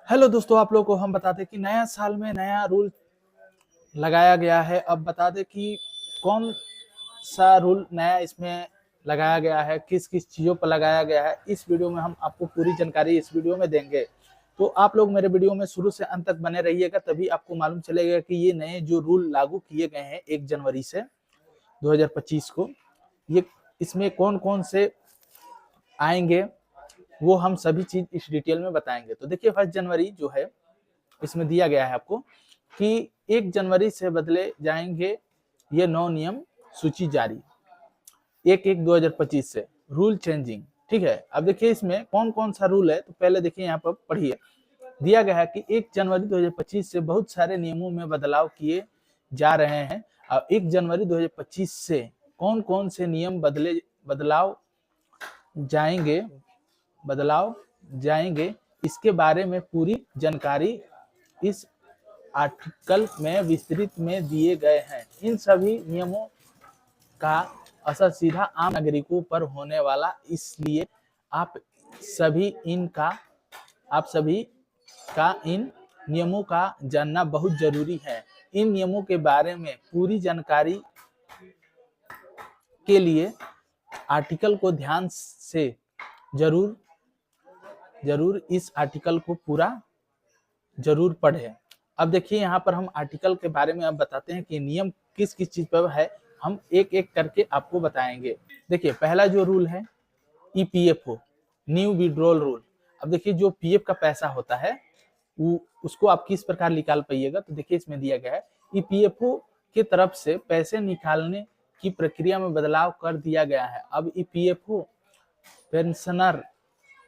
Hello दोस्तों, आप लोगों को हम बता दें कि नया साल में नया रूल लगाया गया है। अब बता दें कि कौन सा रूल नया इसमें लगाया गया है, किस किस चीज़ों पर लगाया गया है। इस वीडियो में हम आपको पूरी जानकारी इस वीडियो में देंगे, तो आप लोग मेरे वीडियो में शुरू से अंत तक बने रहिएगा, तभी आपको मालूम चलेगा कि ये नए जो रूल लागू किए गए हैं 1 जनवरी से 2025 को, ये इसमें कौन कौन से आएंगे वो हम सभी चीज इस डिटेल में बताएंगे। तो देखिए 1 जनवरी जो है इसमें दिया गया है आपको कि 1 जनवरी से बदले जाएंगे ये 9 नियम, सूची जारी 1/1/2025 से रूल चेंजिंग। ठीक है, अब देखिए इसमें कौन कौन सा रूल है, तो पहले देखिए यहाँ पर पढ़िए। दिया गया है कि 1 जनवरी 2025 से बहुत सारे नियमों में बदलाव किए जा रहे हैं। और 1 जनवरी 2025 से कौन कौन से नियम बदलाव जाएंगे इसके बारे में पूरी जानकारी इस आर्टिकल में विस्तृत में दिए गए हैं। इन सभी नियमों का असर सीधा आम नागरिकों पर होने वाला, इसलिए आप सभी का इन नियमों का जानना बहुत जरूरी है। इन नियमों के बारे में पूरी जानकारी के लिए आर्टिकल को ध्यान से जरूर इस आर्टिकल को पूरा जरूर पढ़ें। अब देखिए यहाँ पर हम आर्टिकल के बारे में अब बताते हैं कि नियम किस किस चीज पर है, हम एक एक करके आपको बताएंगे। देखिए पहला जो रूल है ईपीएफओ, न्यू विड्रॉल रूल। अब देखिए जो पीएफ का पैसा होता है उसको आप किस प्रकार निकाल पाइएगा, तो देखिए इसमें दिया गया है ईपीएफओ की तरफ से पैसे निकालने की प्रक्रिया में बदलाव कर दिया गया है। अब ईपीएफओ पेंशनर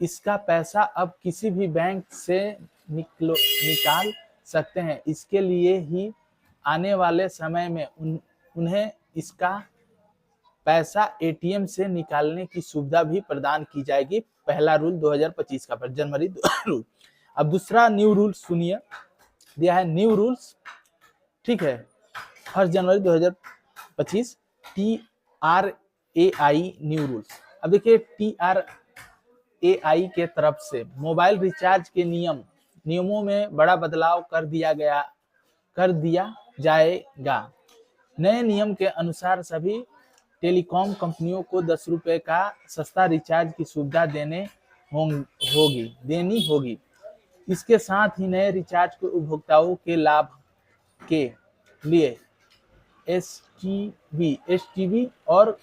इसका पैसा अब किसी भी बैंक से निकाल सकते हैं। इसके लिए ही आने वाले समय में उन्हें इसका पैसा एटीएम से निकालने की सुविधा भी प्रदान की जाएगी। पहला रूल 2025 का 1 जनवरी रूल। अब दूसरा न्यू रूल सुनिए, दिया है न्यू रूल्स। ठीक है, 1 जनवरी 2025 TRAI न्यू रूल्स। अब देखिए TRAI के तरफ से मोबाइल रिचार्ज के नियमों में बड़ा बदलाव कर दिया जाएगा। नए नियम के अनुसार सभी टेलीकॉम कंपनियों को 10 रुपए का सस्ता रिचार्ज की सुविधा देनी होगी। इसके साथ ही नए रिचार्ज के उपभोक्ताओं के लाभ के लिए एसटीबी और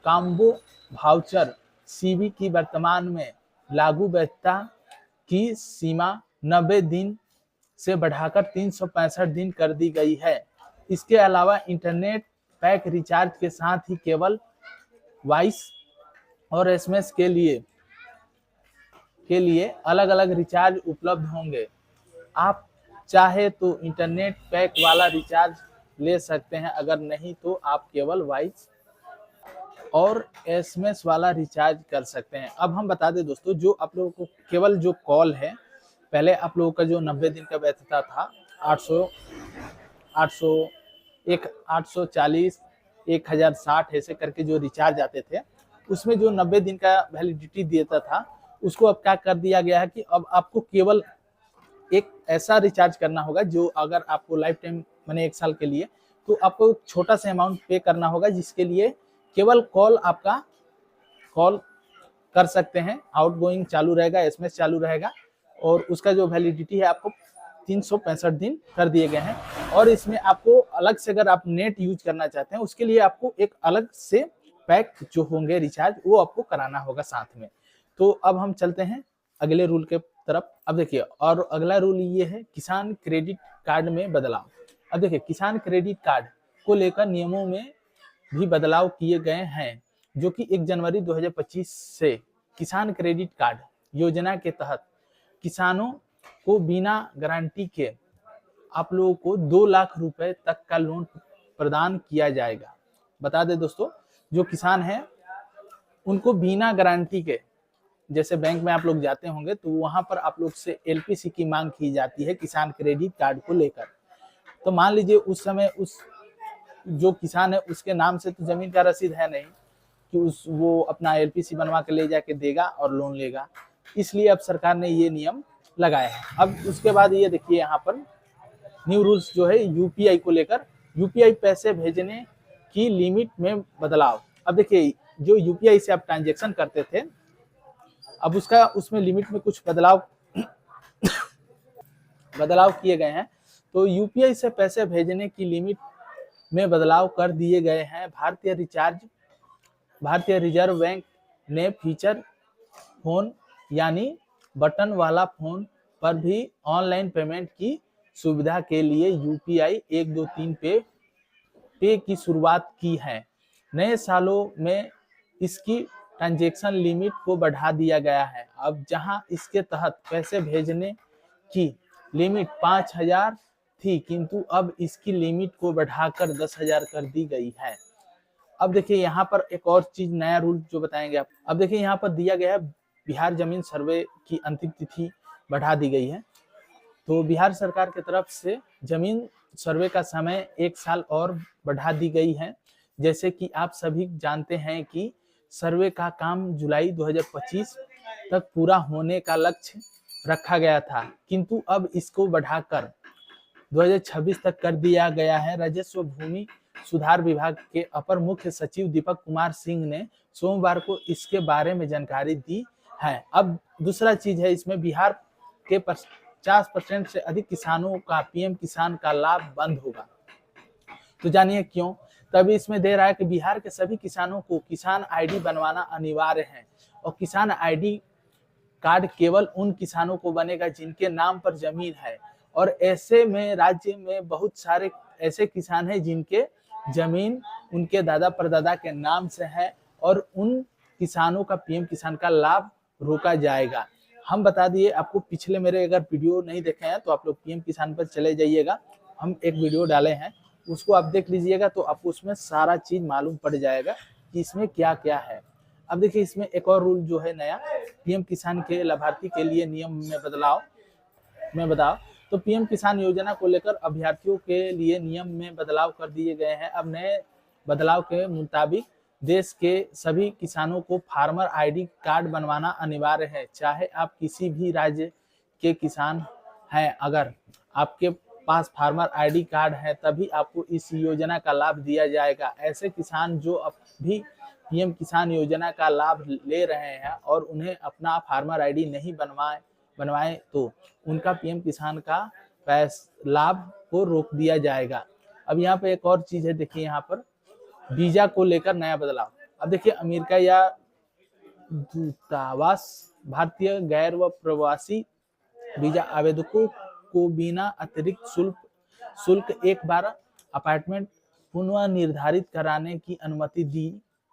कॉम्बो वाउचर सीबी की वर्तमान में लागू वैधता की सीमा 90 दिन से बढ़ाकर 365 दिन कर दी गई है। इसके अलावा इंटरनेट पैक रिचार्ज के साथ ही केवल वॉइस और एसएमएस के लिए अलग अलग रिचार्ज उपलब्ध होंगे। आप चाहे तो इंटरनेट पैक वाला रिचार्ज ले सकते हैं, अगर नहीं तो आप केवल वॉइस और एसएमएस वाला रिचार्ज कर सकते हैं। अब हम बता दें दोस्तों, जो आप लोगों को केवल जो कॉल है, पहले आप लोगों का जो 90 दिन का वैधता था 840 1060 ऐसे करके जो रिचार्ज आते थे, उसमें जो 90 दिन का वैलिडिटी देता था उसको अब क्या कर दिया गया है कि अब आपको केवल एक ऐसा रिचार्ज करना होगा जो अगर आपको लाइफ टाइम माने 1 साल के लिए, तो आपको छोटा सा अमाउंट पे करना होगा, जिसके लिए केवल कॉल कर सकते हैं, आउटगोइंग चालू रहेगा, एसएमएस चालू रहेगा, और उसका जो वैलिडिटी है आपको 365 दिन कर दिए गए हैं। और इसमें आपको अलग से अगर आप नेट यूज करना चाहते हैं, उसके लिए आपको एक अलग से पैक जो होंगे रिचार्ज, वो आपको कराना होगा साथ में। तो अब हम चलते हैं अगले रूल के तरफ। अब देखिए, और अगला रूल ये है किसान क्रेडिट कार्ड में बदलाव। अब देखिए किसान क्रेडिट कार्ड को लेकर नियमों में भी बदलाव किए गए हैं, जो कि 1 जनवरी 2025 से किसान क्रेडिट कार्ड योजना के तहत किसानों को बिना गारंटी के आप लोगों को 2 लाख रुपए तक का लोन प्रदान किया जाएगा। बता दें दोस्तों, जो किसान हैं उनको बिना गारंटी के, जैसे बैंक में आप लोग जाते होंगे तो वहां पर आप लोग से एलपीसी की मांग की जाती है किसान क्रेडिट कार्ड को लेकर। तो मान लीजिए उस समय उस जो किसान है उसके नाम से तो जमीन का रसीद है नहीं कि वो अपना एलपीसी बनवा के ले जाके देगा और लोन लेगा। इसलिए अब सरकार ने ये नियम लगाए हैं। अब उसके बाद ये देखिए यहाँ पर न्यू रूल्स जो है यूपीआई को लेकर, यूपीआई पैसे भेजने की लिमिट में बदलाव। अब देखिए जो यूपीआई से आप ट्रांजेक्शन करते थे, अब उसका उसमें लिमिट में कुछ बदलाव किए गए हैं। तो यूपीआई से पैसे भेजने की लिमिट में बदलाव कर दिए गए हैं। भारतीय रिजर्व बैंक ने फीचर फोन यानी बटन वाला फोन पर भी ऑनलाइन पेमेंट की सुविधा के लिए यूपीआई 123 पे की शुरुआत की है। नए सालों में इसकी ट्रांजैक्शन लिमिट को बढ़ा दिया गया है। अब जहां इसके तहत पैसे भेजने की लिमिट 5,000 थी, किंतु अब इसकी लिमिट को बढ़ाकर 10,000 कर दी गई है। अब देखिए यहाँ पर एक और चीज, नया रूल जो बताएंगे आप। अब देखिए यहाँ पर दिया गया है बिहार जमीन सर्वे की अंतिम तिथि बढ़ा दी गई है। तो बिहार सरकार की तरफ से जमीन सर्वे का समय 1 साल और बढ़ा दी गई है। जैसे कि आप सभी जानते हैं कि सर्वे का काम जुलाई 2025 तक पूरा होने का लक्ष्य रखा गया था, किंतु अब इसको बढ़ाकर 2026 तक कर दिया गया है। राजस्व भूमि सुधार विभाग के अपर मुख्य सचिव दीपक कुमार सिंह ने सोमवार को इसके बारे में जानकारी दी है। अब दूसरा चीज है, इसमें बिहार के 50% से अधिक किसानों का पीएम किसान का लाभ बंद होगा। तो जानिए क्यों। तभी इसमें दे रहा है कि बिहार के सभी किसानों को किसान आईडी बनवाना अनिवार्य है, और किसान आईडी कार्ड केवल उन किसानों को बनेगा जिनके नाम पर जमीन है। और ऐसे में राज्य में बहुत सारे ऐसे किसान हैं जिनके जमीन उनके दादा परदादा के नाम से है, और उन किसानों का पीएम किसान का लाभ रोका जाएगा। हम बता दिए आपको, पिछले मेरे अगर वीडियो नहीं देखे हैं तो आप लोग पीएम किसान पर चले जाइएगा, हम एक वीडियो डाले हैं, उसको आप देख लीजिएगा तो आपको उसमें सारा चीज मालूम पड़ जाएगा कि इसमें क्या क्या है। अब देखिए इसमें एक और रूल जो है नया, पीएम किसान के लाभार्थी के लिए नियम में बदलाव। तो पीएम किसान योजना को लेकर अभ्यर्थियों के लिए नियम में बदलाव कर दिए गए हैं। अब नए बदलाव के मुताबिक देश के सभी किसानों को फार्मर आईडी कार्ड बनवाना अनिवार्य है। चाहे आप किसी भी राज्य के किसान हैं, अगर आपके पास फार्मर आईडी कार्ड है तभी आपको इस योजना का लाभ दिया जाएगा। ऐसे किसान जो अभी पीएम किसान योजना का लाभ ले रहे हैं और उन्हें अपना फार्मर आईडी नहीं बनवाए तो उनका पीएम किसान का लाभ को रोक दिया जाएगा। अब यहाँ पे एक और चीज है, देखिए यहाँ पर वीजा को लेकर नया बदलाव। अब देखिए अमेरिका या दूतावास भारतीय गैर व प्रवासी वीजा आवेदकों को बिना अतिरिक्त शुल्क एक बार अपॉइंटमेंट पुनः निर्धारित कराने की अनुमति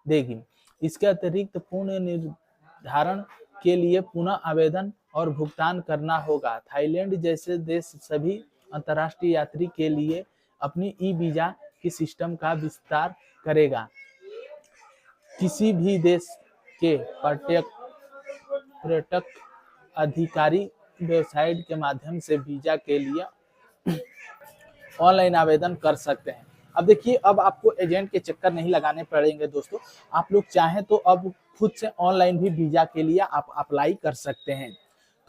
देगी। इसके अतिरिक्त पुनः निर्धारण के लिए पुनः आवेदन और भुगतान करना होगा। थाईलैंड जैसे देश सभी अंतर्राष्ट्रीय यात्री के लिए अपनी ई वीजा की सिस्टम का विस्तार करेगा। किसी भी देश के पर्यटक अधिकारी वेबसाइट के माध्यम से वीजा के लिए ऑनलाइन आवेदन कर सकते हैं। अब देखिए, अब आपको एजेंट के चक्कर नहीं लगाने पड़ेंगे दोस्तों। आप लोग चाहें तो अब खुद से ऑनलाइन भी वीजा के लिए आप अप्लाई कर सकते हैं।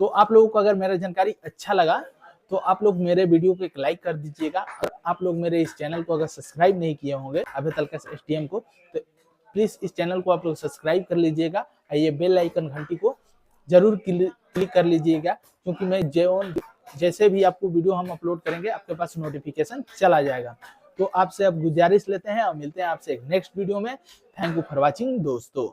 तो आप लोगों को अगर मेरा जानकारी अच्छा लगा तो आप लोग मेरे वीडियो को एक लाइक कर दीजिएगा। और आप लोग मेरे इस चैनल को अगर सब्सक्राइब नहीं किए होंगे अभी तक STM को, तो प्लीज इस चैनल को आप लोग सब्सक्राइब कर लीजिएगा। ये बेल आइकन घंटी को जरूर क्लिक कर लीजिएगा, क्योंकि मैं जैसे भी आपको वीडियो हम अपलोड करेंगे आपके पास नोटिफिकेशन चला जाएगा। तो आपसे अब गुजारिश लेते हैं और मिलते हैं आपसे एक नेक्स्ट वीडियो में। थैंक यू फॉर वॉचिंग दोस्तों।